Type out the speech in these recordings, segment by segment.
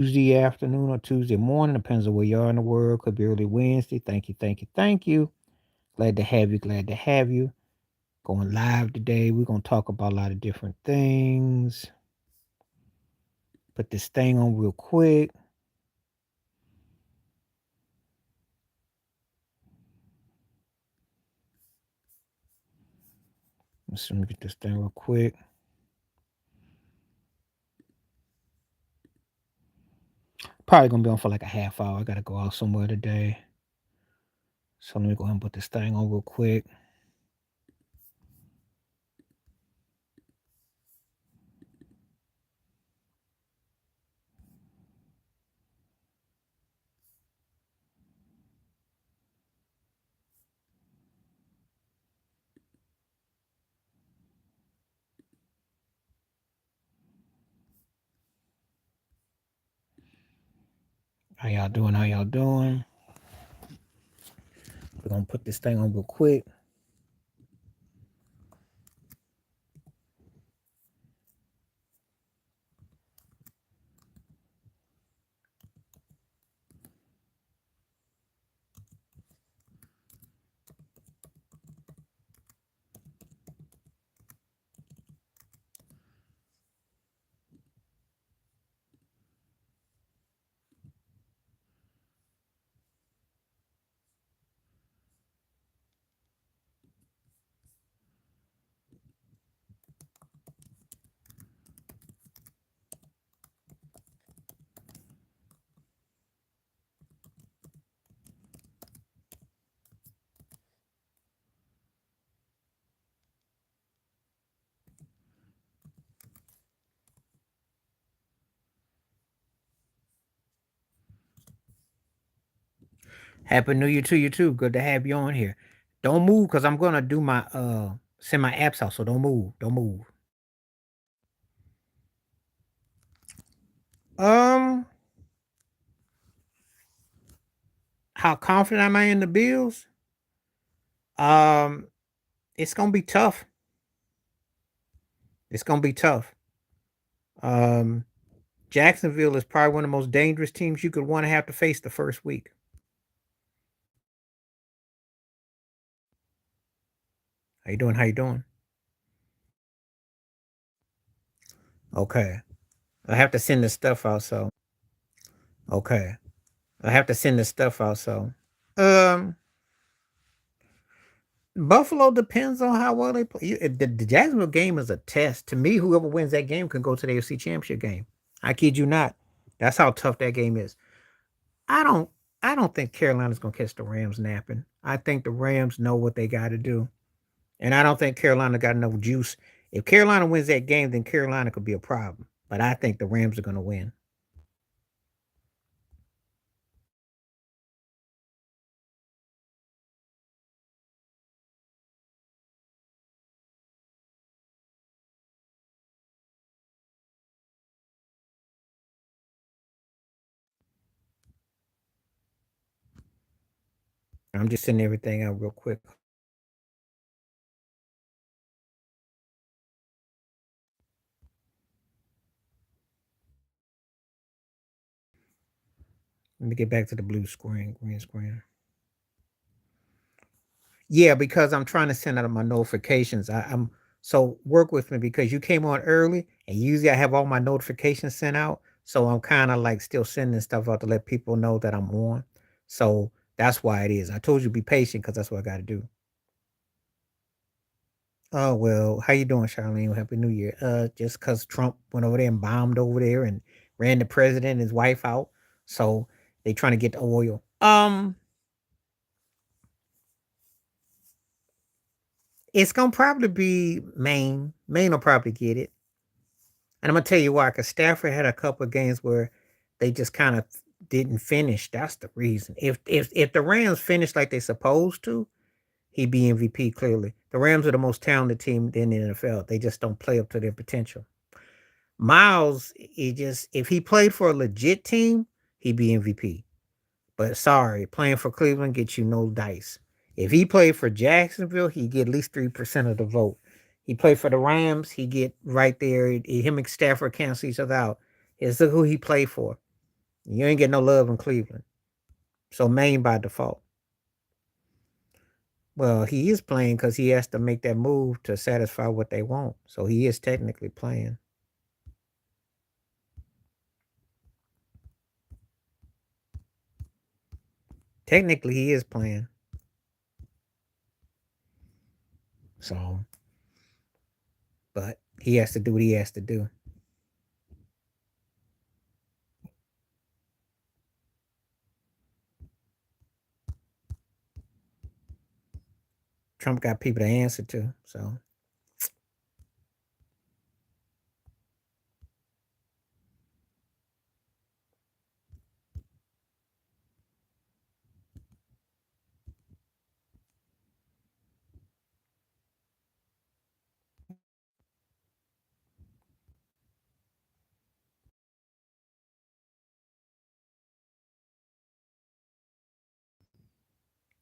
Tuesday afternoon or Tuesday morning, depends on where you are in the world. Could be early Wednesday. Thank you, thank you, thank you. Glad to have you, glad to have you. Going live today. We're gonna talk about a lot of different things. Put this thing on real quick. Let me get this thing real quick. Probably gonna be on for like a half hour. I gotta go out somewhere today. So let me go ahead and put this thing on real quick. How y'all doing? How y'all doing? We're gonna put this thing on real quick. Happy New Year to you too. Good to have you on here. Don't move because I'm gonna do my send my apps out. So don't move. Don't move. Um, how confident am I in the Bills? Um, it's gonna be tough. It's gonna be tough. Um, Jacksonville is probably one of the most dangerous teams you could want to have to face the first week. How you doing? How you doing? Okay. I have to send this stuff out. So okay. I have to send this stuff out. So um, Buffalo depends on how well they play. The Jacksonville game is a test. To me, whoever wins that game can go to the AFC Championship game. I kid you not. That's how tough that game is. I don't I don't think Carolina's gonna catch the Rams napping. I think the Rams know what they gotta do. And I don't think Carolina got enough juice. If Carolina wins that game, then Carolina could be a problem. But I think the Rams are gonna win. I'm just sending everything out real quick. Let me get back to the blue screen, green screen. Yeah, because I'm trying to send out my notifications. I'm so work with me because you came on early and usually I have all my notifications sent out. So I'm kind of like still sending stuff out to let people know that I'm on. So that's why it is. I told you be patient because that's what I got to do. Oh well, how you doing, Charlene? Happy New Year. Just because Trump went over there and bombed over there and ran the president and his wife out, so they trying to get the oil. It's gonna probably be Maine. Maine will probably get it. And I'm gonna tell you why, because Stafford had a couple of games where they just kind of didn't finish. That's the reason. If the Rams finished like they're supposed to, he'd be MVP clearly. The Rams are the most talented team in the NFL. They just don't play up to their potential. Miles, he just if he played for a legit team, he'd be MVP. But sorry, playing for Cleveland gets you no dice. If he played for Jacksonville, he'd get at least 3% of the vote. He played for the Rams, he get right there. Him and Stafford cancel each other out. It's who he played for. You ain't getting no love in Cleveland. So Maine by default. Well, he is playing because he has to make that move to satisfy what they want. So he is technically playing. Technically, he is playing. So, but he has to do what he has to do. Trump got people to answer to. So,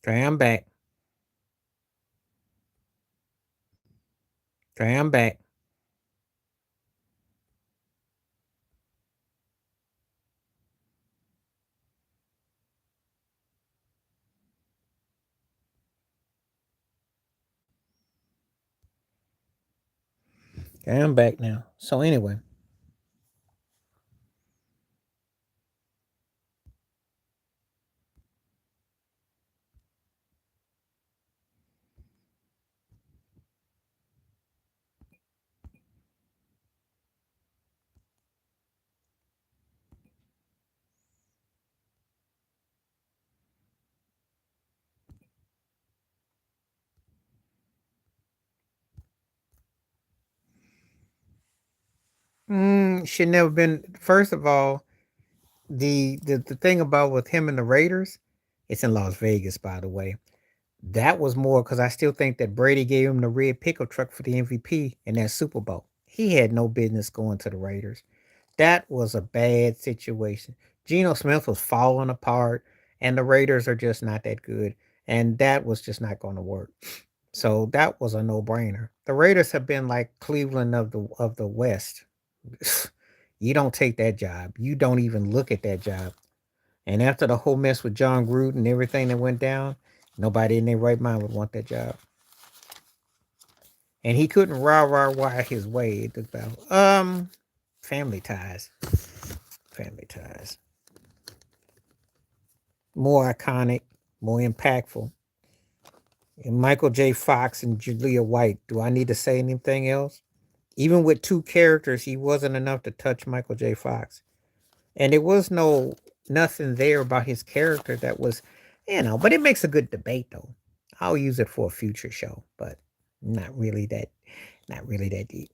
Trey, I'm back. Trey, I'm back. Trey, I'm back now. So, anyway, should never been. First of all, the thing about with him and the Raiders, it's in Las Vegas, by the way. That was more because I still think that Brady gave him the red pickup truck for the MVP in that Super Bowl. He had no business going to the Raiders. That was a bad situation. Geno Smith was falling apart, and the Raiders are just not that good. And that was just not going to work. So that was a no-brainer. The Raiders have been like Cleveland of the West. You don't take that job. You don't even look at that job. And after the whole mess with John Gruden and everything that went down, nobody in their right mind would want that job. And he couldn't rah his way. Family ties. Family ties. More iconic, more impactful. And Michael J. Fox and Julia White. Do I need to say anything else? Even with two characters, he wasn't enough to touch Michael J. Fox. And there was nothing there about his character that was, but it makes a good debate though. I'll use it for a future show, but not really that not really that deep.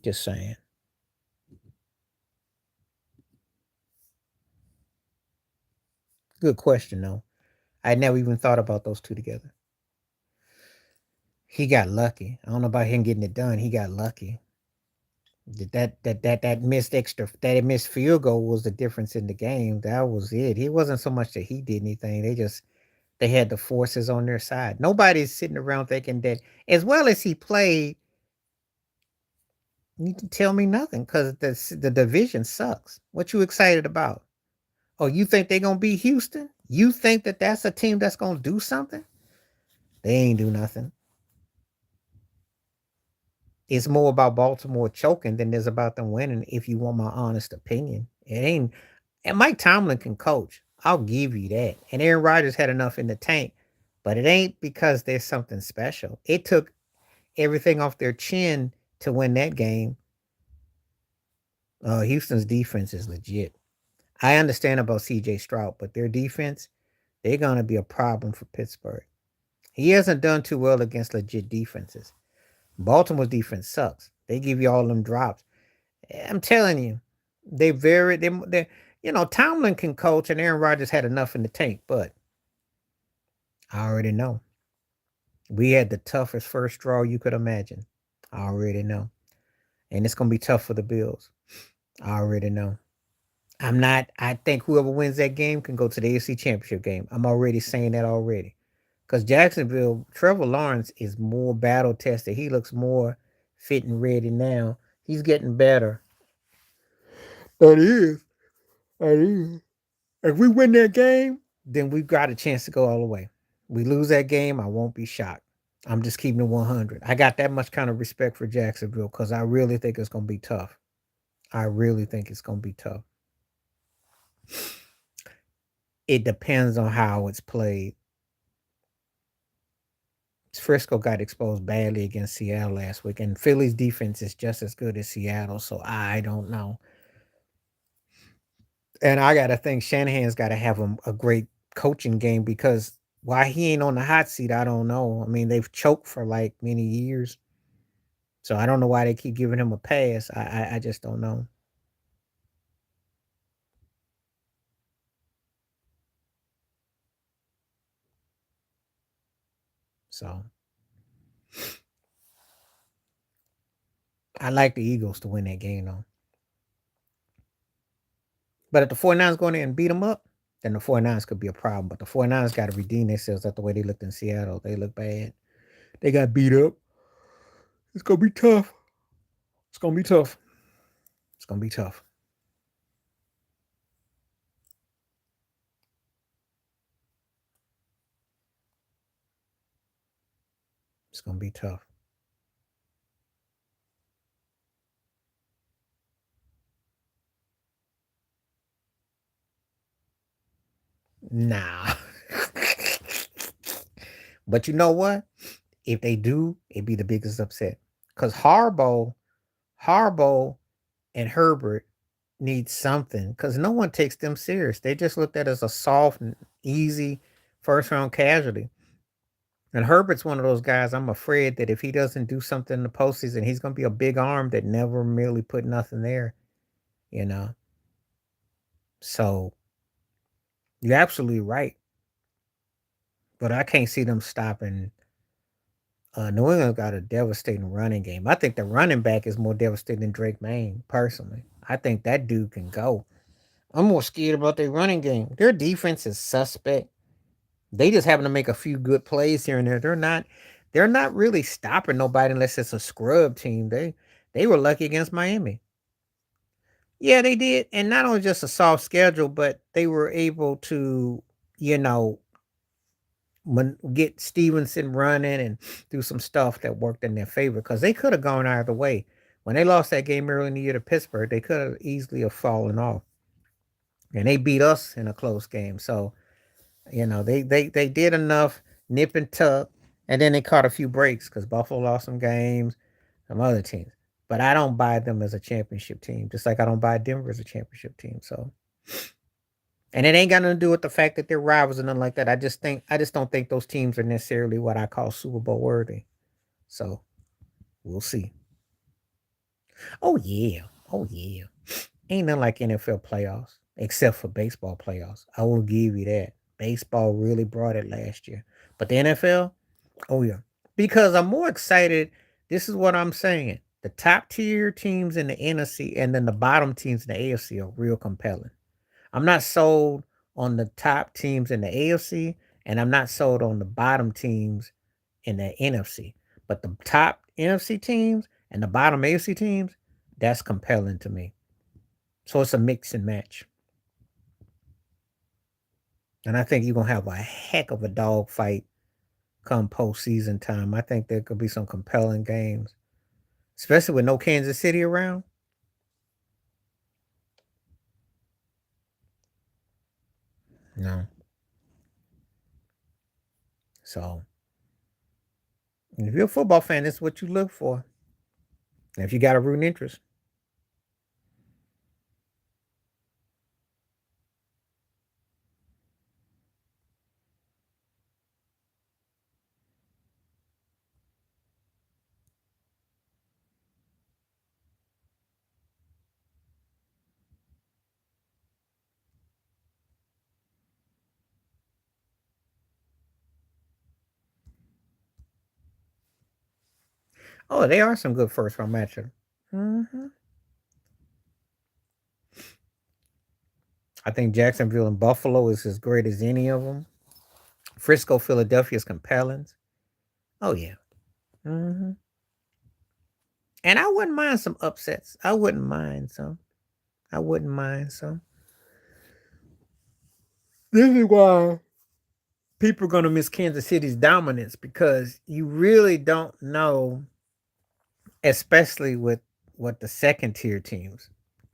Just saying. Good question though. I never even thought about those two together. He got lucky. I don't know about him getting it done. He got lucky. That missed field goal was the difference in the game. That was it. He wasn't so much that he did anything. They had the forces on their side. Nobody's sitting around thinking that as well as he played, you can tell me nothing because the division sucks. What you excited about? Oh, you think they're gonna beat Houston? You think that that's a team that's gonna do something? They ain't do nothing. It's more about Baltimore choking than it is about them winning. If you want my honest opinion, it ain't. And Mike Tomlin can coach. I'll give you that. And Aaron Rodgers had enough in the tank, but it ain't because there's something special. It took everything off their chin to win that game. Houston's defense is legit. I understand about CJ Stroud, but their defense, they're going to be a problem for Pittsburgh. He hasn't done too well against legit defenses. Baltimore's defense sucks. They give you all them drops. I'm telling you, Tomlin can coach and Aaron Rodgers had enough in the tank, but I already know. We had the toughest first draw you could imagine. I already know. And it's going to be tough for the Bills. I already know. I think whoever wins that game can go to the AFC Championship game. I'm already saying that already. Because Jacksonville, Trevor Lawrence is more battle tested. He looks more fit and ready now. He's getting better. That is. That is. If we win that game, then we've got a chance to go all the way. We lose that game, I won't be shocked. I'm just keeping it 100. I got that much kind of respect for Jacksonville because I really think it's going to be tough. I really think it's going to be tough. It depends on how it's played. Frisco got exposed badly against Seattle last week, and Philly's defense is just as good as Seattle, so I don't know. And I got to think Shanahan's got to have a great coaching game because why he ain't on the hot seat, I don't know. I mean, they've choked for like many years, so I don't know why they keep giving him a pass. I just don't know. So I like the Eagles to win that game though. But if the 49ers go in there and beat them up, then the 49ers could be a problem. But the 49ers got to redeem themselves after the way they looked in Seattle. They look bad. They got beat up. It's gonna be tough. It's gonna be tough. It's gonna be tough. It's gonna be tough. Nah. But you know what? If they do, it'd be the biggest upset. Because Harbaugh and Herbert need something. Because no one takes them serious. They just looked at as a soft and easy first round casualty. And Herbert's one of those guys. I'm afraid that if he doesn't do something in the postseason, he's going to be a big arm that never really put nothing there. You know. So you're absolutely right. But I can't see them stopping. New England's got a devastating running game. I think the running back is more devastating than Drake May, personally. I think that dude can go. I'm more scared about their running game. Their defense is suspect. They just happen to make a few good plays here and there. They're not really stopping nobody unless it's a scrub team. They were lucky against Miami. Yeah, they did. And not only just a soft schedule, but they were able to, you know, get Stevenson running and do some stuff that worked in their favor because they could have gone either way. When they lost that game early in the year to Pittsburgh, they could have easily have fallen off, and they beat us in a close game. So they did enough nip and tuck, and then they caught a few breaks because Buffalo lost some games, some other teams. But I don't buy them as a championship team, just like I don't buy Denver as a championship team. So, and it ain't got nothing to do with the fact that they're rivals and nothing like that. I just don't think those teams are necessarily what I call Super Bowl worthy. So we'll see. Oh yeah. Oh yeah. Ain't nothing like NFL playoffs, except for baseball playoffs. I will give you that. Baseball really brought it last year. But the NFL, oh yeah. Because I'm more excited. This is what I'm saying. The top tier teams in the NFC and then the bottom teams in the AFC are real compelling. I'm not sold on the top teams in the AFC, and I'm not sold on the bottom teams in the NFC. But the top NFC teams and the bottom AFC teams, that's compelling to me. So it's a mix and match. And I think you're gonna have a heck of a dog fight come postseason time. I think there could be some compelling games, especially with no Kansas City around. No. So if you're a football fan, that's what you look for. And if you got a rooting interest. Oh, they are some good first round matchups. Hmm. I think Jacksonville and Buffalo is as great as any of them. Frisco, Philadelphia is compelling. Oh yeah. Hmm. And I wouldn't mind some upsets. I wouldn't mind some. I wouldn't mind. So this is why people are going to miss Kansas City's dominance because you really don't know, especially with what the second tier teams.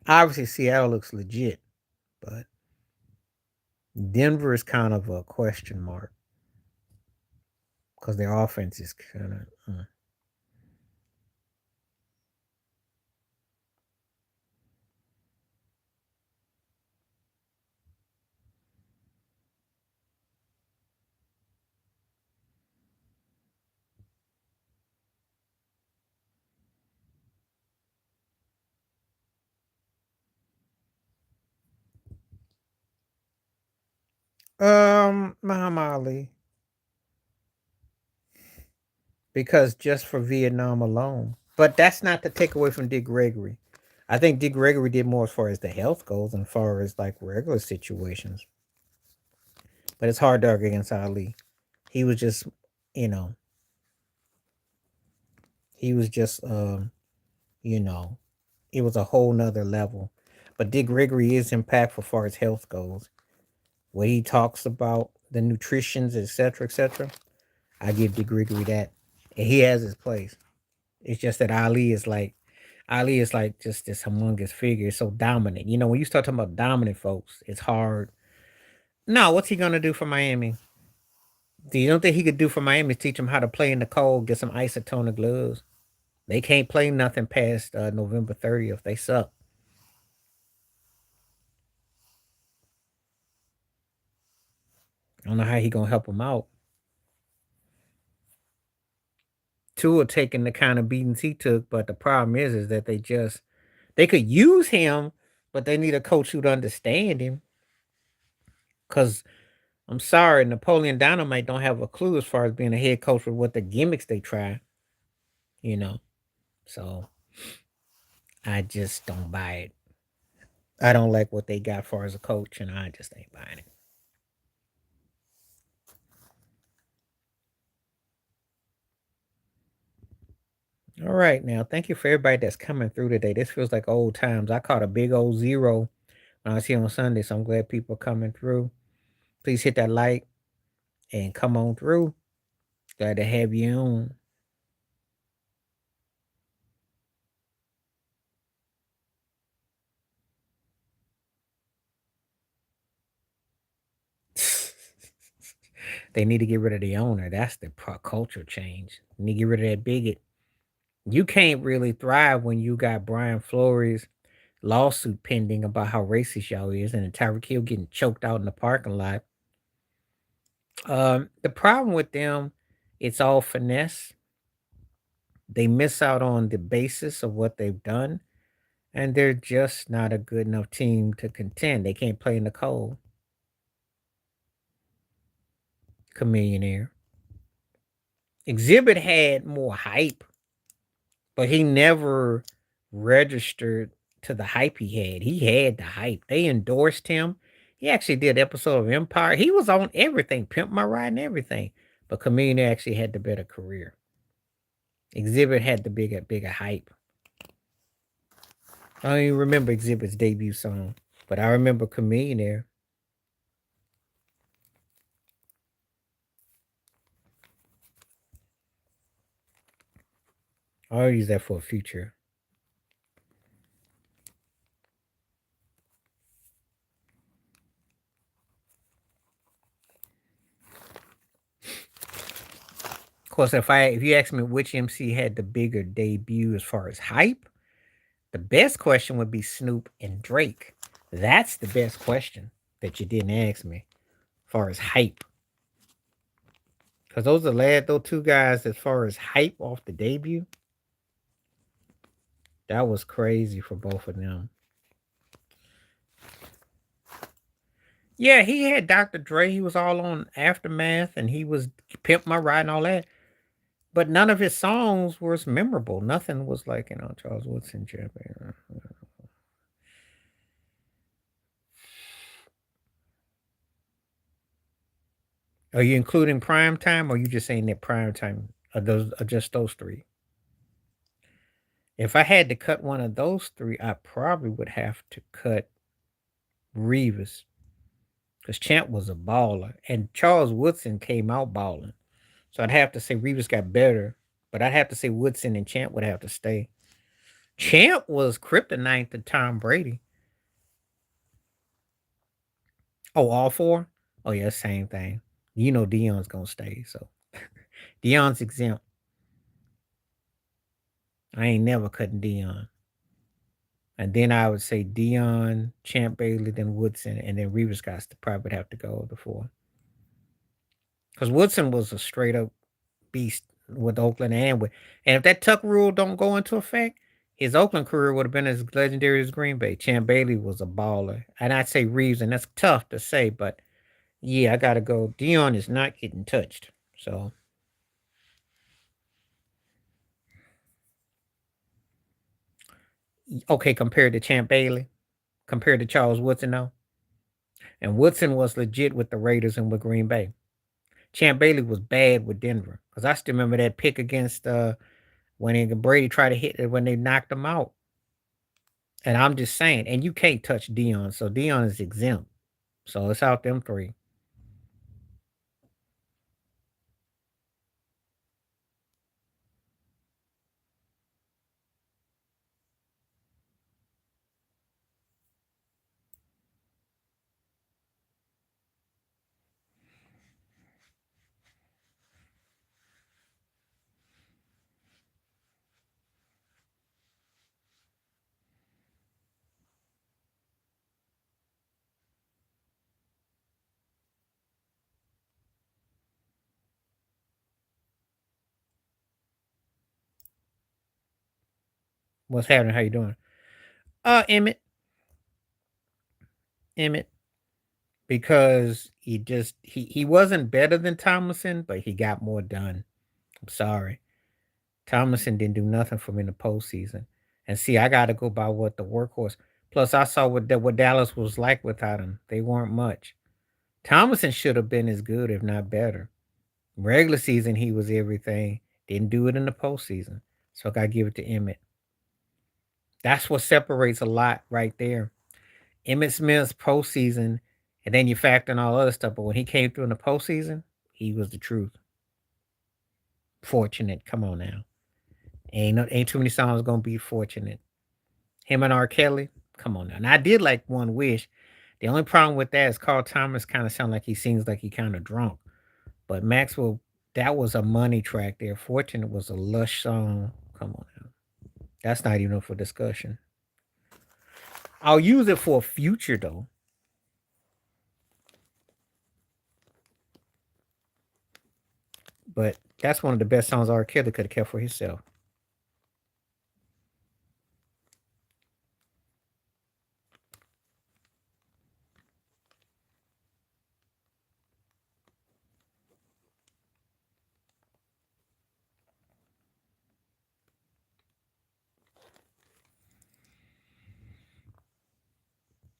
Obviously, Seattle looks legit, but Denver is kind of a question mark because their offense is kind of. Muhammad Ali, because just for Vietnam alone. But that's not to take away from Dick Gregory. I think Dick Gregory did more as far as the health goes and as far as like regular situations. But it's hard to argue against Ali. He was just, you know, he was just, you know, it was a whole nother level. But Dick Gregory is impactful as far as health goes. What he talks about the nutritions, etc., etc. I give Dick Gregory that, and he has his place. It's just that Ali is like just this humongous figure. It's so dominant. You know, when you start talking about dominant folks, it's hard. No, what's he gonna do for Miami? Do you don't think he could do for Miami is teach them how to play in the cold, get some isotonic gloves? They can't play nothing past November 30th. They suck. I don't know how he gonna help them out. Tua taking the kind of beatings he took, but the problem is that they could use him, but they need a coach who'd understand him. Cause I'm sorry, Napoleon Dynamite don't have a clue as far as being a head coach with what the gimmicks they try, you know. So I just don't buy it. I don't like what they got far as a coach, and I just ain't buying it. All right, now thank you for everybody that's coming through today. This feels like old times. I caught a big old zero when I was here on Sunday, so I'm glad people are coming through. Please hit that like and come on through. Glad to have you on. They need to get rid of the owner. That's the culture change. They need to get rid of that bigot. You can't really thrive when you got Brian Flores lawsuit pending about how racist y'all is and Tyreek Hill getting choked out in the parking lot. The problem with them, it's all finesse. They miss out on the basis of what they've done, and they're just not a good enough team to contend. They can't play in the cold. Chameleonaire. Exhibit had more hype, but he never registered to the hype he had. He had the hype. They endorsed him. He actually did an episode of Empire. He was on everything, Pimp My Ride and everything. But Chameleon actually had the better career. Exhibit had the bigger hype. I don't even remember Exhibit's debut song, but I remember Chameleon there. I'll use that for a future. Of course, if you ask me which MC had the bigger debut as far as hype, the best question would be Snoop and Drake. That's the best question that you didn't ask me as far as hype. Because those two guys as far as hype off the debut, that was crazy for both of them. Yeah, he had Dr. Dre. He was all on Aftermath and he was Pimp My Ride and all that. But none of his songs was memorable. Nothing was like, Charles Woodson, Champion. Are you including prime time or are you just saying that prime time are just those three? If I had to cut one of those three, I probably would have to cut Reeves because Champ was a baller, and Charles Woodson came out balling. So I'd have to say Reeves got better, but I'd have to say Woodson and Champ would have to stay. Champ was kryptonite to Tom Brady. Oh, all four? Oh yeah, same thing. You know Dion's gonna stay, so Dion's exempt. I ain't never cutting Dion. And then I would say Dion, Champ Bailey, then Woodson, and then Reeves Scott to probably have to go before. Because Woodson was a straight up beast with Oakland and if that Tuck rule don't go into effect, his Oakland career would have been as legendary as Green Bay. Champ Bailey was a baller. And I'd say Reeves, and that's tough to say, but yeah, I gotta go. Dion is not getting touched. So okay, compared to Champ Bailey, compared to Charles Woodson though. And Woodson was legit with the Raiders and with Green Bay. Champ Bailey was bad with Denver. Because I still remember that pick against when Brady tried to hit it when they knocked him out. And I'm just saying, and you can't touch Dion, so Dion is exempt. So it's out them three. What's happening? How you doing? Emmett, Emmett, because he wasn't better than Tomlinson, but he got more done. I'm sorry, Tomlinson didn't do nothing for me in the postseason. And see, I got to go by what the workhorse. Plus, I saw what Dallas was like without him. They weren't much. Tomlinson should have been as good, if not better. Regular season, he was everything. Didn't do it in the postseason. So I got to give it to Emmett. That's what separates a lot right there. Emmett Smith's postseason, and then you factor in all other stuff. But when he came through in the postseason, he was the truth. Fortunate. Come on now. Ain't too many songs gonna be fortunate. Him and R. Kelly. Come on now. And I did like One Wish. The only problem with that is Carl Thomas kind of sound like he sings like he kind of drunk. But Maxwell, that was a money track there. Fortunate was a lush song. Come on now. That's not even up for discussion. I'll use it for a future though. But that's one of the best songs R. Kelly could have kept for himself.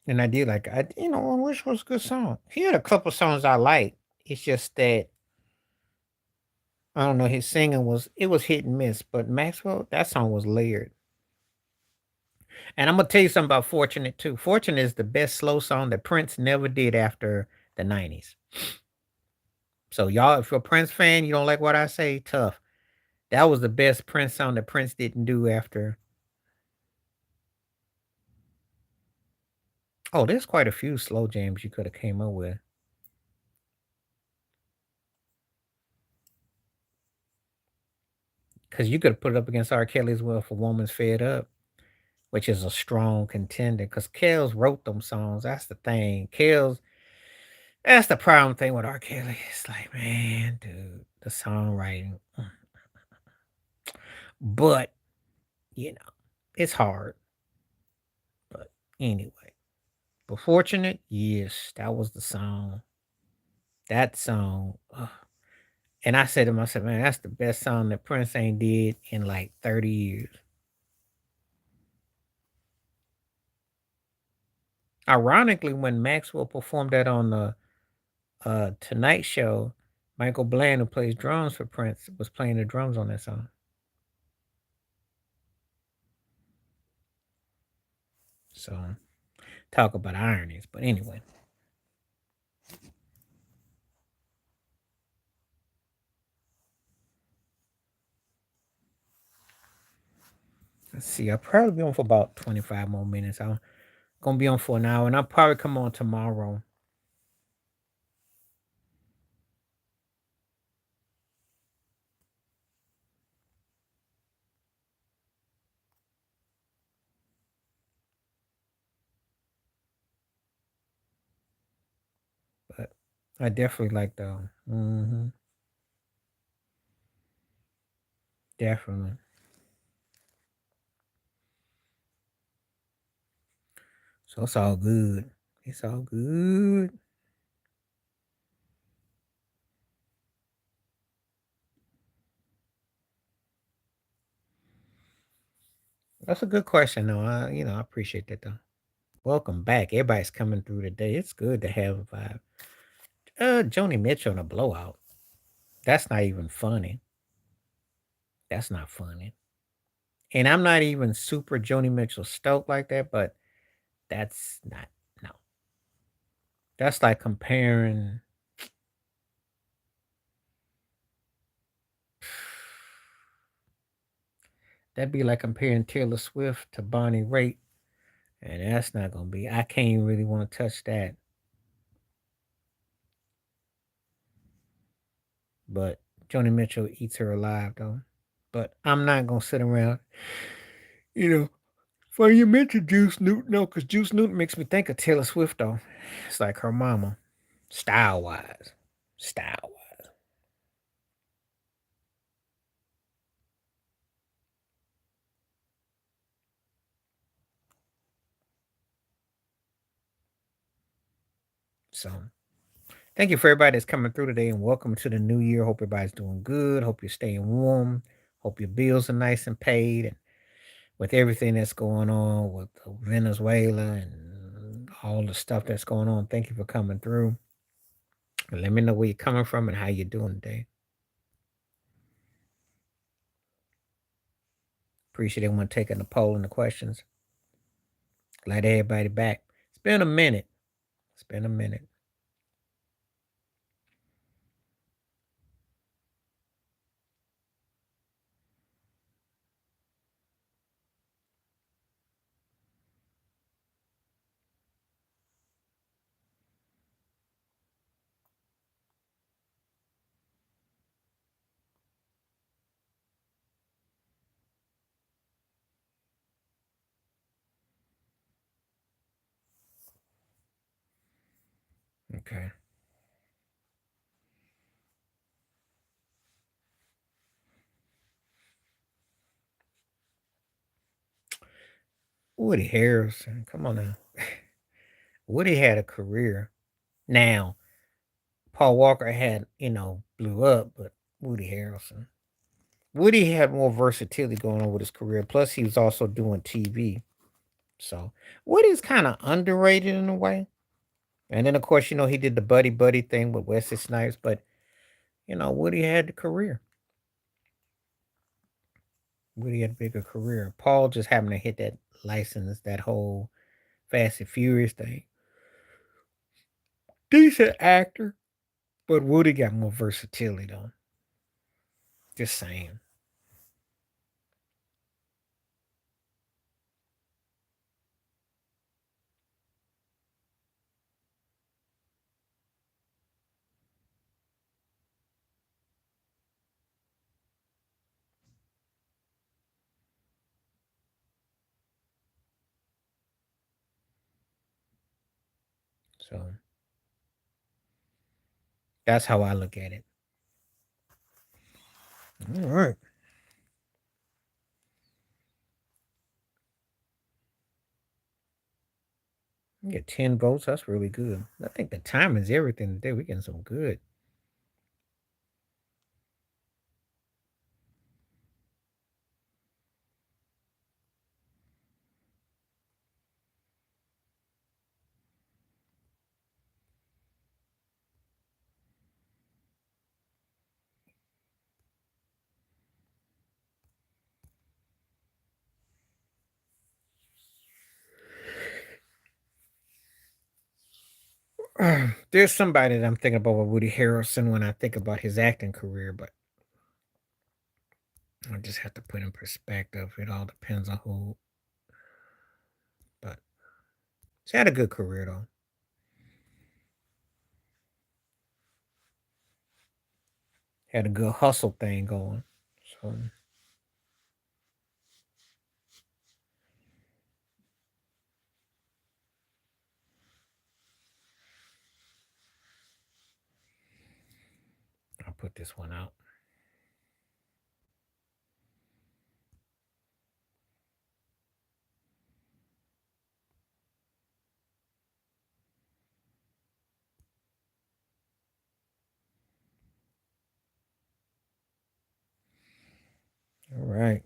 And I did like I Wish was a good song. He had a couple songs I like. It's just that I don't know, his singing was hit and miss, but Maxwell, that song was layered. And I'm gonna tell you something about Fortunate too. Fortunate is the best slow song that Prince never did after the 90s. So y'all, if you're a Prince fan, you don't like what I say, tough. That was the best Prince song that Prince didn't do after. Oh, there's quite a few slow jams you could have came up with. Because you could have put it up against R. Kelly as well for Woman's Fed Up, which is a strong contender. Because Kells wrote them songs. That's the thing. That's the problem thing with R. Kelly. It's like, man, dude, the songwriting. But, you know, it's hard. But anyway. But Fortunate, yes, that was the song. That song. And I said to myself, man, that's the best song that Prince ain't did in like 30 years. Ironically, when Maxwell performed that on the Tonight Show, Michael Bland, who plays drums for Prince, was playing the drums on that song. So talk about ironies. But anyway, let's see. I'll probably be on for about 25 more minutes. I'm gonna be on for an hour, and I'll probably come on tomorrow. But I definitely like the definitely. So it's all good. It's all good. That's a good question, though. I appreciate that, though. Welcome back. Everybody's coming through today. It's good to have a vibe. Joni Mitchell in a blowout. That's not even funny. That's not funny. And I'm not even super Joni Mitchell stoked like that, but that's not, no. That's like comparing, that'd be like comparing Taylor Swift to Bonnie Raitt. And that's not going to be, I can't really want to touch that. But Joni Mitchell eats her alive, though. But I'm not going to sit around, you know. Funny you mentioned Juice Newton, though, because Juice Newton makes me think of Taylor Swift, though. It's like her mama, style wise. Style wise. So, thank you for everybody that's coming through today and welcome to the new year. Hope everybody's doing good. Hope you're staying warm. Hope your bills are nice and paid. And with everything that's going on with Venezuela and all the stuff that's going on, thank you for coming through. And let me know where you're coming from and how you're doing today. Appreciate everyone taking the poll and the questions. Glad everybody back. It's been a minute. It's been a minute. Okay. Woody Harrelson. Come on now. Woody had a career. Now, Paul Walker had, blew up, but Woody Harrelson. Woody had more versatility going on with his career. Plus, he was also doing TV. So, Woody's kind of underrated in a way. And then, of course, he did the buddy buddy thing with Wesley Snipes. But, Woody had the career. Woody had a bigger career. Paul just happened to hit that license, that whole Fast and Furious thing. Decent actor, but Woody got more versatility, though. Just saying. So that's how I look at it. All right. You get 10 votes. That's really good. I think the time is everything today. We're getting some good. There's somebody that I'm thinking about with Woody Harrelson when I think about his acting career, but I just have to put in perspective. It all depends on who. But he's had a good career though. Had a good hustle thing going. So I'll put this one out. All right.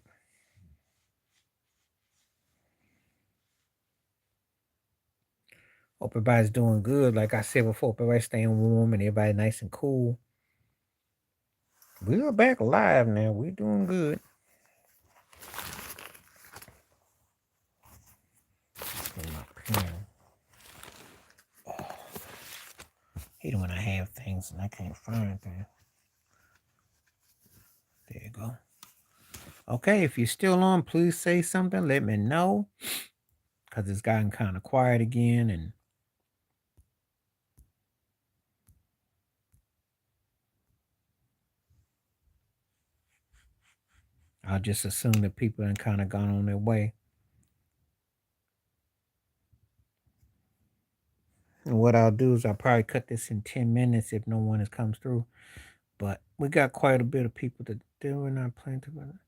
Hope everybody's doing good. Like I said before, hope everybody's staying warm and everybody nice and cool. We are back live now. We're doing good. Get my pen. Hate it when I have things and I can't find them. There you go. Okay, if you're still on, please say something. Let me know. Because it's gotten kind of quiet again. And I'll just assume that people have kind of gone on their way. And what I'll do is I'll probably cut this in 10 minutes if no one comes through. But we got quite a bit of people that they're not playing together.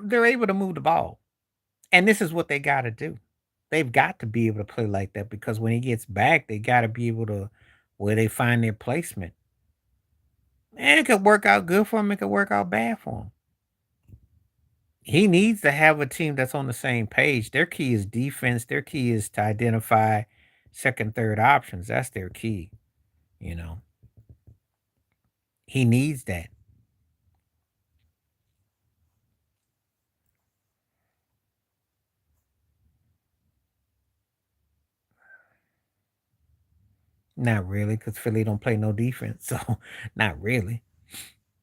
They're able to move the ball. And this is what they got to do. They've got to be able to play like that because when he gets back, they got to be able to where they find their placement. And it could work out good for him. It could work out bad for him. He needs to have a team that's on the same page. Their key is defense. Their key is to identify second, third options. That's their key. You know, he needs that. Not really, because Philly don't play no defense. So, not really.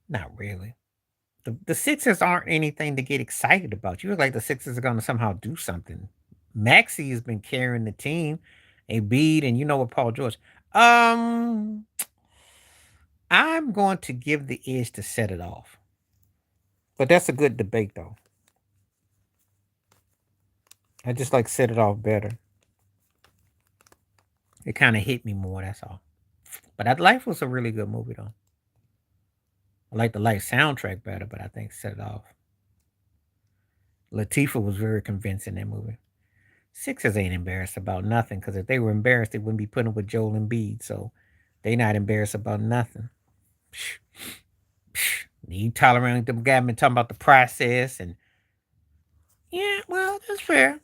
Not really. The Sixers aren't anything to get excited about. You look like the Sixers are going to somehow do something. Maxie has been carrying the team, a bead, and you know what, Paul George. Um, I'm going to give the edge to set it off, but that's a good debate though. I just like set it off better. It kind of hit me more. That's all. But that Life was a really good movie though. I like the Life soundtrack better, but I think set it off. Latifah was very convincing in that movie. Sixers ain't embarrassed about nothing because if they were embarrassed, they wouldn't be putting up with Joel Embiid. So they not embarrassed about nothing. Psh, psh. You tolerate them guys been talking about the process and yeah, well, that's fair.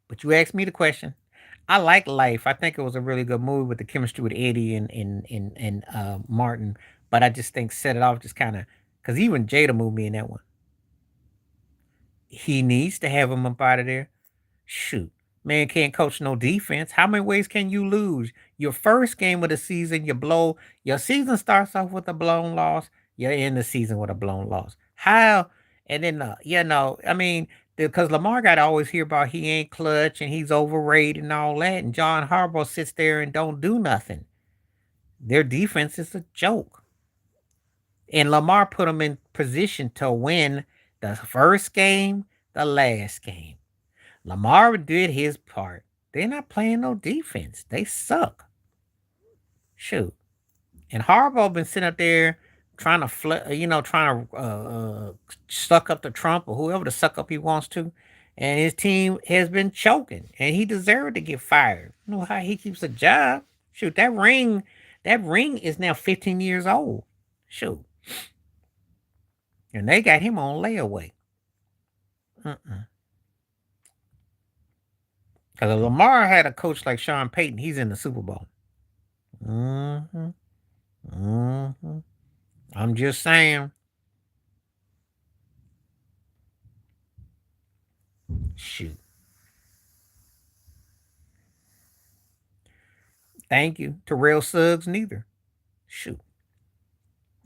But you asked me the question. I like Life. I think it was a really good movie with the chemistry with Eddie and Martin. But I just think Set It Off just kind of because even Jada moved me in that one. He needs to have him up out of there. Shoot. Man can't coach no defense. How many ways can you lose? Your first game of the season, you blow. Your season starts off with a blown loss. You end the season with a blown loss. How? And then, I mean, because Lamar got to always hear about he ain't clutch and he's overrated and all that. And John Harbaugh sits there and don't do nothing. Their defense is a joke. And Lamar put them in position to win the first game, the last game. Lamar did his part. They're not playing no defense. They suck. Shoot. And Harbaugh been sitting up there trying to, trying to suck up to Trump or whoever the suck up he wants to. And his team has been choking. And he deserved to get fired. You know how he keeps a job. Shoot, that ring is now 15 years old. Shoot. And they got him on layaway. Because if Lamar had a coach like Sean Payton, he's in the Super Bowl. Mm-hmm. Mm-hmm. I'm just saying. Shoot. Thank you. Terrell Suggs, neither. Shoot.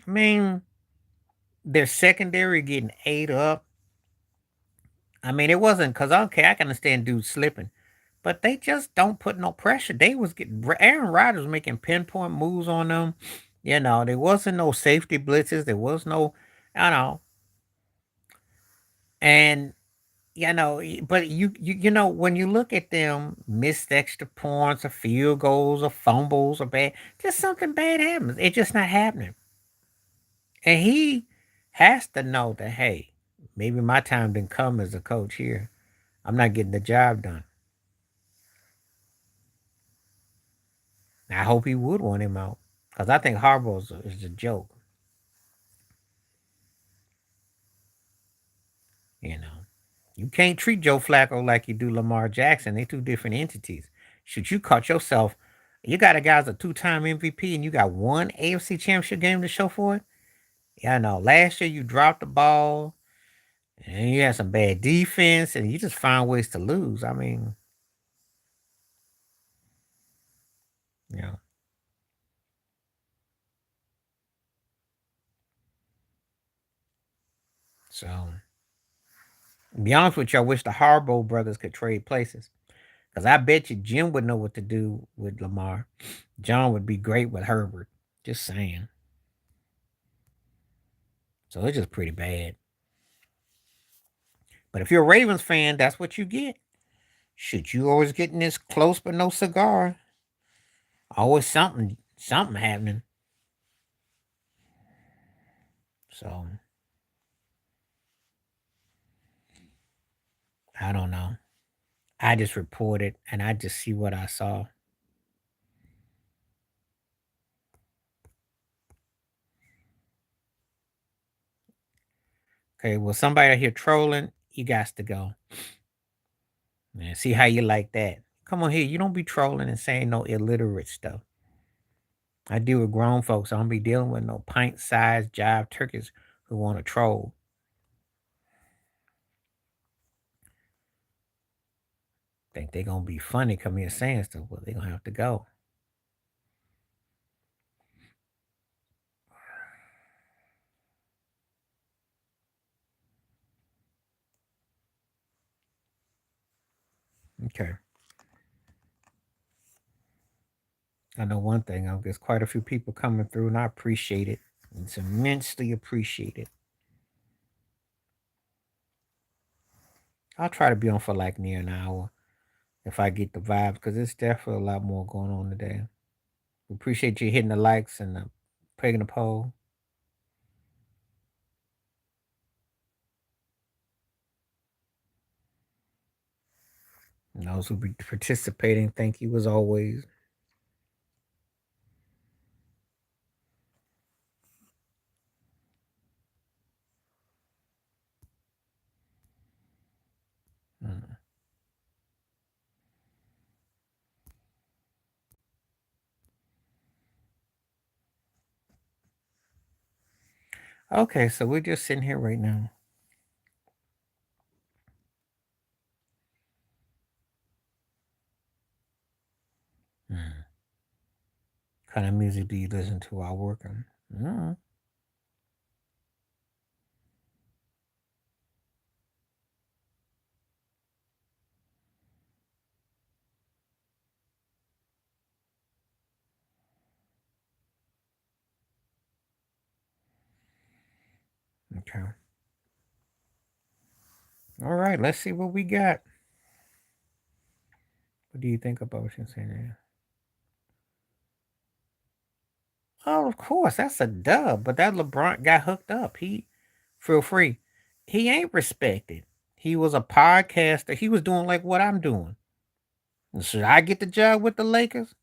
I mean, their secondary getting ate up. I mean, it wasn't because, okay, I can understand dudes slipping, but they just don't put no pressure. They was getting, Aaron Rodgers was making pinpoint moves on them. There wasn't no safety blitzes. There was no, you know, and but when you look at them, missed extra points or field goals or fumbles or bad, just something bad happens. It's just not happening. And he has to know that, hey, maybe my time didn't come as a coach here. I'm not getting the job done. I hope he would want him out because I think Harbaugh is a joke. You know, you can't treat Joe Flacco like you do Lamar Jackson. They're two different entities. Should you caught yourself? You got a guy's a two-time MVP and you got one AFC Championship game to show for it. Yeah, I know. Last year you dropped the ball and you had some bad defense and you just find ways to lose. I mean, yeah. So, to be honest with you, I wish the Harbaugh brothers could trade places. Because I bet you Jim would know what to do with Lamar. John would be great with Herbert. Just saying. So it's just pretty bad. But if you're a Ravens fan, that's what you get. Shoot, you always getting this close but no cigar. Always something happening. So I don't know. I just report it and I just see what I saw. Okay, well, somebody out here trolling, you got to go. Man, see how you like that. Come on here. You don't be trolling and saying no illiterate stuff. I deal with grown folks. I don't be dealing with no pint-sized jive turkeys who want to troll. Think they gonna be funny coming here saying stuff, but they gonna have to go. Okay. I know one thing. There's quite a few people coming through, and I appreciate it. It's immensely appreciated. I'll try to be on for like near an hour if I get the vibes, because there's definitely a lot more going on today. We appreciate you hitting the likes and picking the poll. And those who be participating, thank you as always. Mm. Okay, so we're just sitting here right now. Mm. Kind of music do you listen to while working? Mm. Okay. All right, let's see what we got. What do you think about what you're saying there? Oh, of course, that's a dub. But that LeBron got hooked up. He feel free. He ain't respected. He was a podcaster. He was doing like what I'm doing. Should I get the job with the Lakers?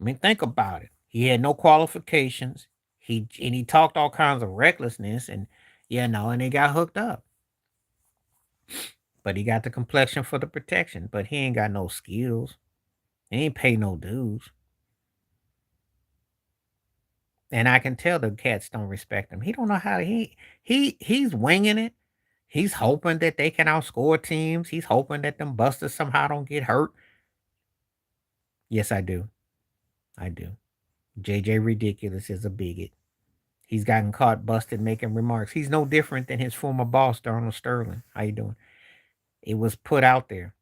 I mean, think about it. He had no qualifications. He talked all kinds of recklessness and and they got hooked up. But he got the complexion for the protection. But he ain't got no skills. He ain't pay no dues. And I can tell the cats don't respect him. He don't know how he's winging it. He's hoping that they can outscore teams. He's hoping that them busters somehow don't get hurt. Yes, I do. I do. JJ Ridiculous is a bigot. He's gotten caught busted making remarks. He's no different than his former boss, Donald Sterling. How you doing? It was put out there.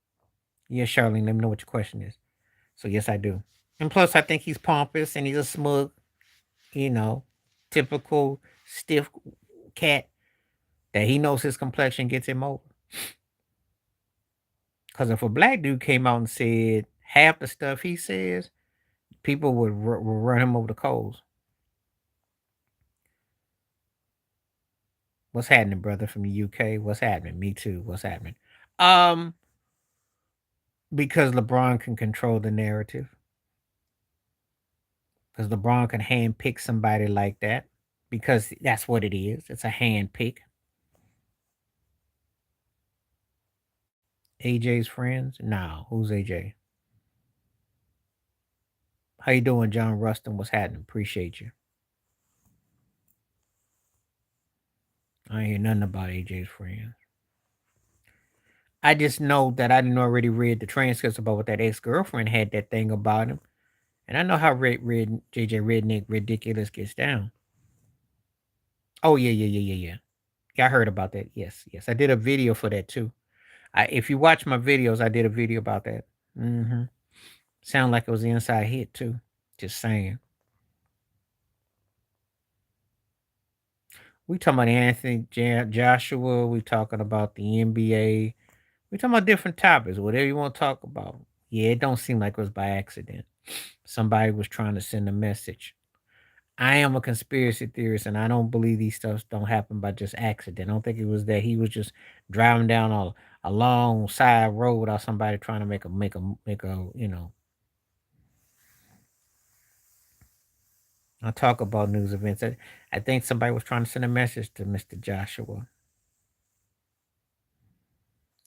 Yes, Charlene, let me know what your question is. So yes, I do. And plus I think he's pompous and he's a smug, you know, typical stiff cat that he knows his complexion gets him over. Because if a black dude came out and said half the stuff he says, people would run him over the coals. What's happening, brother from the UK? What's happening? Me too. What's happening? Um, because LeBron can control the narrative. Because LeBron can handpick somebody like that. Because that's what it is. It's a handpick. AJ's friends? No. Who's AJ? How you doing, John Rustin? What's happening? Appreciate you. I ain't hear nothing about AJ's friends. I just know that I didn't already read the transcripts about what that ex-girlfriend had that thing about him. And I know how red JJ Redneck Ridiculous gets down. Oh yeah. Yeah, I heard about that. Yes. I did a video for that too. If you watch my videos, I did a video about that. Mm-hmm. Sound like it was the inside hit too. Just saying. We talking about Anthony Joshua. We talking about the NBA. We talking about different topics. Whatever you want to talk about. Yeah, it don't seem like it was by accident. Somebody was trying to send a message. I am a conspiracy theorist, and I don't believe these stuffs don't happen by just accident. I don't think it was that he was just driving down a long side road without somebody trying to make a I talk about news events. I think somebody was trying to send a message to Mr. Joshua.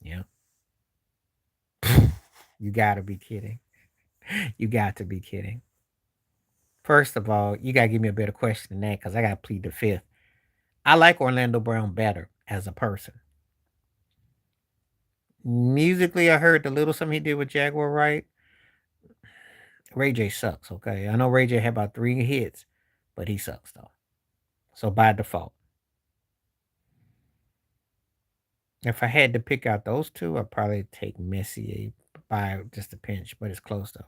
Yeah. You gotta be kidding. You got to be kidding. First of all, you gotta give me a better question than that because I gotta plead the fifth. I like Orlando Brown better as a person. Musically, I heard the little something he did with Jaguar Wright. Ray J sucks, okay? I know Ray J had about 3 hits, but he sucks though. So by default. If I had to pick out those two, I'd probably take Messier by just a pinch, but it's close though.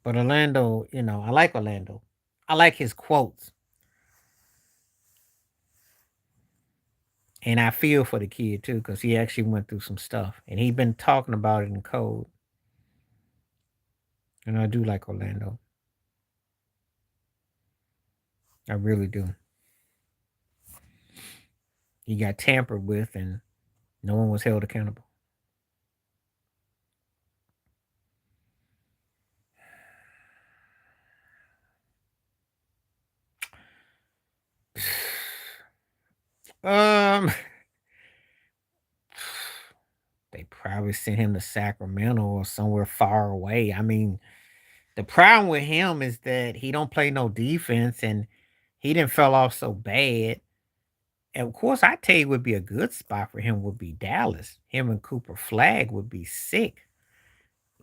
But Orlando, I like Orlando. I like his quotes. And I feel for the kid too, because he actually went through some stuff. And he been talking about it in code. And I do like Orlando. I really do. He got tampered with and no one was held accountable. Um, they probably sent him to Sacramento or somewhere far away. I mean, the problem with him is that he don't play no defense and he didn't fell off so bad. And of course, I tell you would be a good spot for him would be Dallas. Him and Cooper Flag would be sick.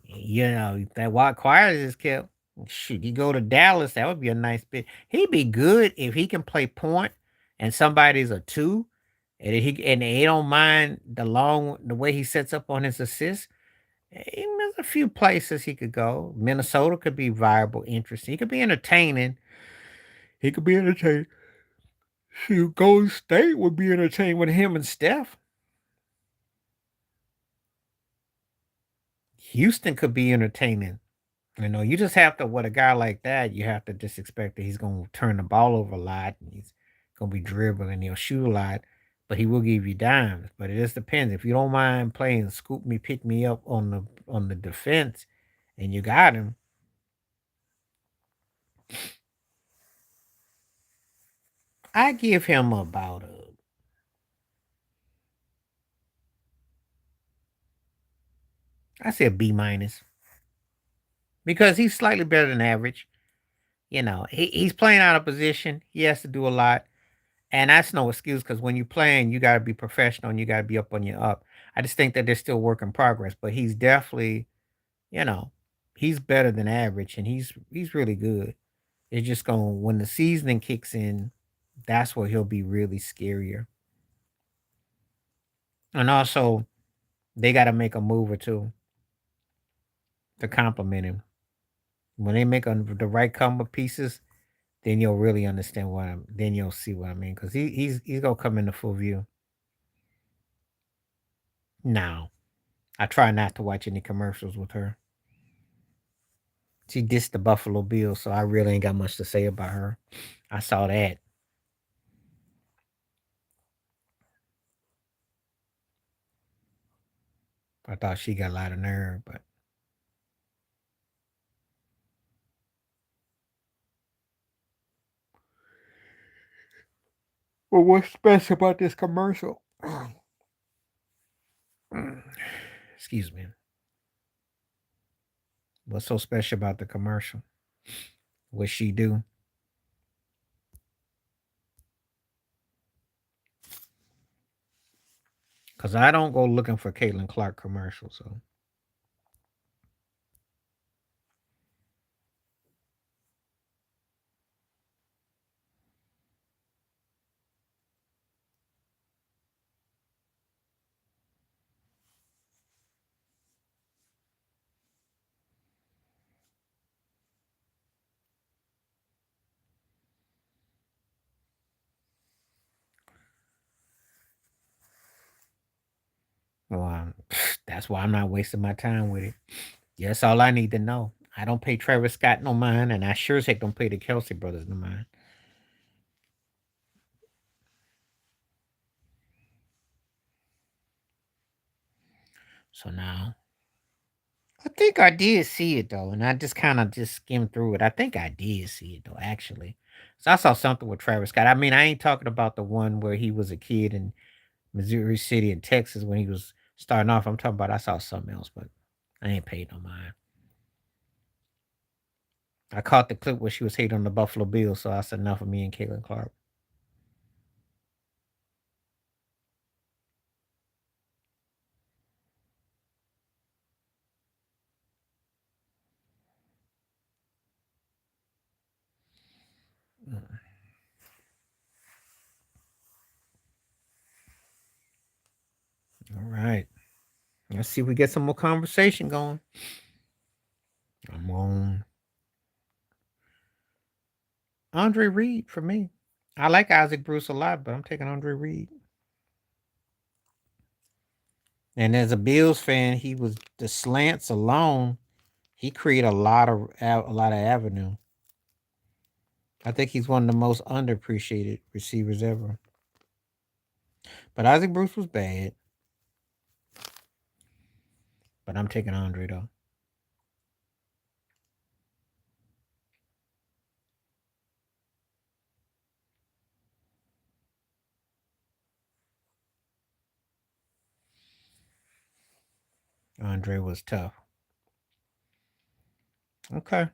If that White Choir is kept. Shoot, you go to Dallas, that would be a nice bit. He'd be good if he can play point and somebody's a two, and they don't mind the way he sets up on his assists. There's a few places he could go. Minnesota could be viable, interesting. He could be entertaining. He could be entertaining. Shoot, Golden State would be entertaining with him and Steph. Houston could be entertaining. You just have to with a guy like that, you have to just expect that he's gonna turn the ball over a lot and he's gonna be dribbling, he'll shoot a lot, but he will give you dimes. But it just depends. If you don't mind playing scoop me, pick me up on the defense and you got him. I give him about I say a B minus because he's slightly better than average. He's playing out of position. He has to do a lot. And that's no excuse because when you're playing, you got to be professional and you got to be up on your up. I just think that there's still work in progress, but he's definitely, you know, he's better than average, and he's really good. It's just going when the seasoning kicks in, that's where he'll be really scarier. And also, they got to make a move or two to compliment him. When they make the right combo pieces, then you'll really understand what I'm. Then you'll see what I mean, because he's gonna come into full view. Now, I try not to watch any commercials with her. She dissed the Buffalo Bills, so I really ain't got much to say about her. I saw that. I thought she got a lot of nerve, but well, what's special about this commercial? Excuse me. What's so special about the commercial? What she do? Cause I don't go looking for Caitlin Clark commercials. So well, that's why I'm not wasting my time with it. Yeah, that's all I need to know. I don't pay Travis Scott no mind, and I sure as heck don't pay the Kelsey brothers no mind. So now, I think I did see it though, and I just kind of just skimmed through it. I think I did see it though, actually. So I saw something with Travis Scott. I mean, I ain't talking about the one where he was a kid in Missouri City in Texas when he was starting off. I'm talking about I saw something else, but I ain't paid no mind. I caught the clip where she was hating on the Buffalo Bills, so I said enough of me and Caitlin Clark. Mm. All right. Let's see if we get some more conversation going. I'm on Andre Reed for me. I like Isaac Bruce a lot, but I'm taking Andre Reed. And as a Bills fan, he was the slants alone. He created a lot of avenue. I think he's one of the most underappreciated receivers ever. But Isaac Bruce was bad. But I'm taking Andre though. Andre was tough. Okay.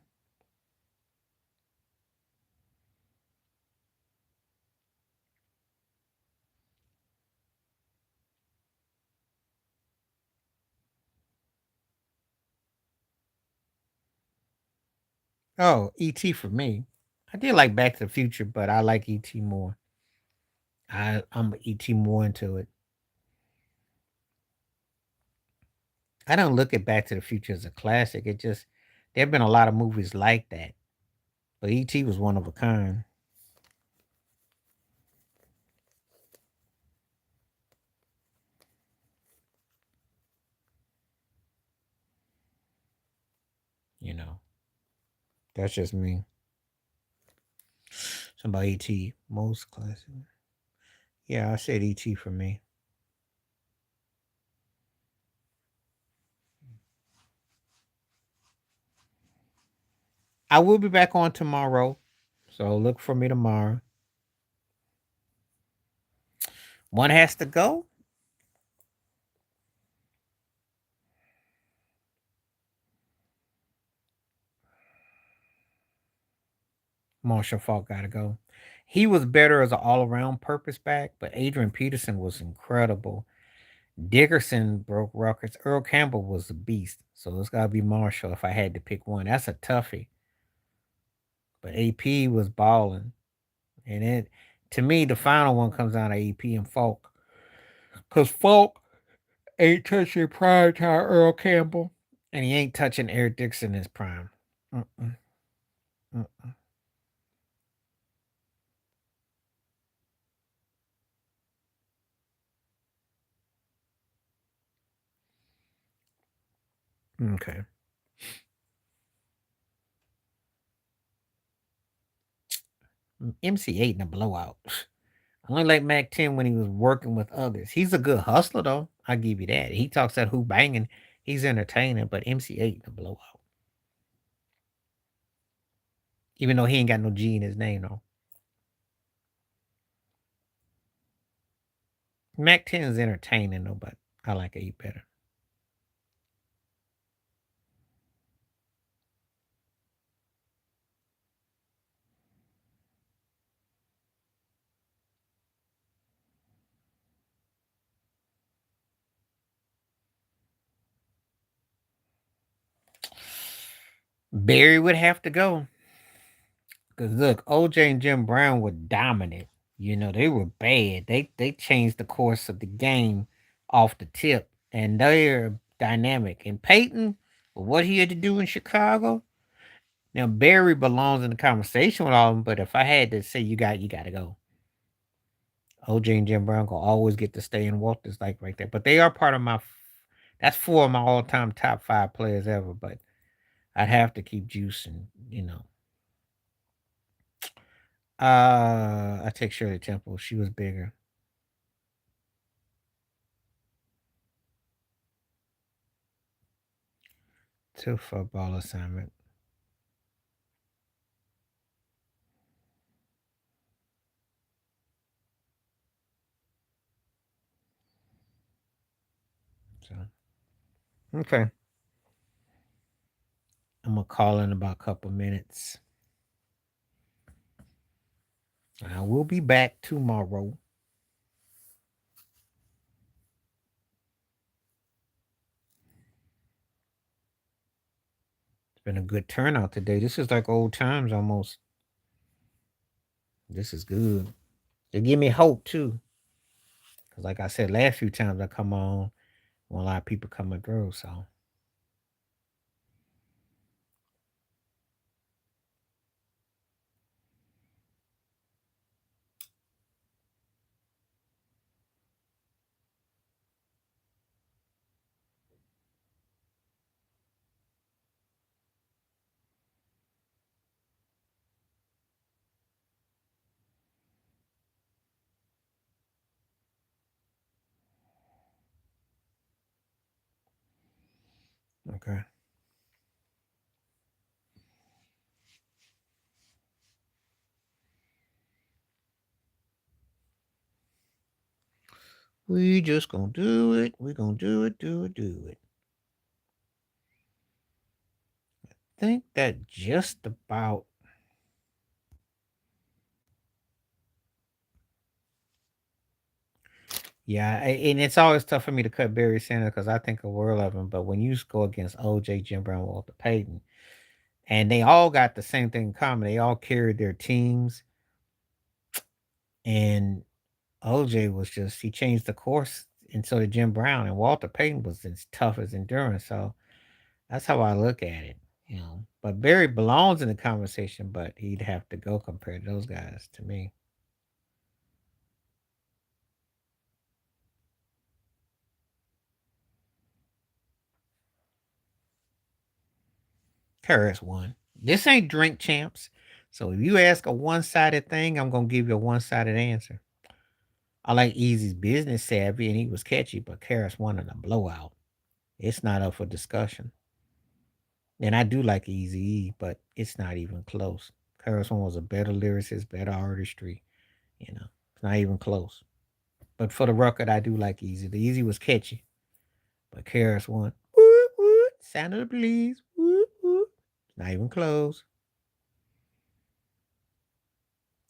Oh, ET for me. I did like Back to the Future, but I like ET more. I'm ET more into it. I don't look at Back to the Future as a classic. It just there have been a lot of movies like that, but ET was one of a kind. You know, that's just me. Somebody ET most classic. Yeah, I said ET for me. I will be back on tomorrow, so look for me tomorrow. One has to go. Marshall Falk got to go. He was better as an all around purpose back, but Adrian Peterson was incredible. Dickerson broke records. Earl Campbell was a beast. So it's gotta be Marshall if I had to pick one. That's a toughie. But AP was balling. And it to me the final one comes down to AP and Falk. Cause Falk ain't touching prime time Earl Campbell. And he ain't touching Eric Dixon in his prime. Mm-mm, mm-mm. Okay. MC8 in a blowout. I only like Mac 10 when he was working with others. He's a good hustler though. I'll give you that. He talks that who banging. He's entertaining, but MC8 in a blowout. Even though he ain't got no G in his name though. Mac 10 is entertaining though, but I like 8 better. Barry would have to go. Cause look, OJ and Jim Brown were dominant. You know, they were bad. They changed the course of the game off the tip. And they're dynamic. And Peyton, what he had to do in Chicago. Now Barry belongs in the conversation with all of them, but if I had to say you gotta go. OJ and Jim Brown will always get to stay in Walters like right there. But they are part of my that's 4 of my all time top 5 players ever. But I'd have to keep juicing, you know. I take Shirley Temple. She was bigger. To football assignment. So okay. I'm gonna call in about a couple minutes. I will be back tomorrow. It's been a good turnout today. This is like old times almost. This is good. They give me hope too. Cause like I said, last few times I come on, when a lot of people coming through. So okay. We just gonna do it. We gonna do it, do it, do it. Think that just about. Yeah, and it's always tough for me to cut Barry Sanders because I think a world of him. But when you go against OJ, Jim Brown, Walter Payton, and they all got the same thing in common. They all carried their teams, and OJ was just he changed the course, and so did Jim Brown, and Walter Payton was as tough as endurance. So that's how I look at it, you know. But Barry belongs in the conversation, but he'd have to go compared to those guys to me. Harris won. This ain't drink champs. So if you ask a one-sided thing, I'm gonna give you a one-sided answer. I like Easy's business savvy and he was catchy, but Karras won in a blowout. It's not up for discussion. And I do like Easy E, but it's not even close. Karras one was a better lyricist, better artistry. You know, it's not even close. But for the record, I do like Easy. The Easy was catchy, but Karras one. Woot woot, sound of the police. Woot woot. Not even close.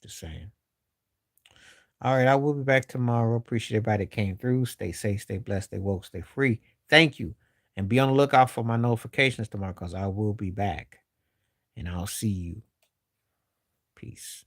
Just saying. All right, I will be back tomorrow. Appreciate everybody that came through. Stay safe, stay blessed, stay woke, stay free. Thank you. And be on the lookout for my notifications tomorrow because I will be back. And I'll see you. Peace.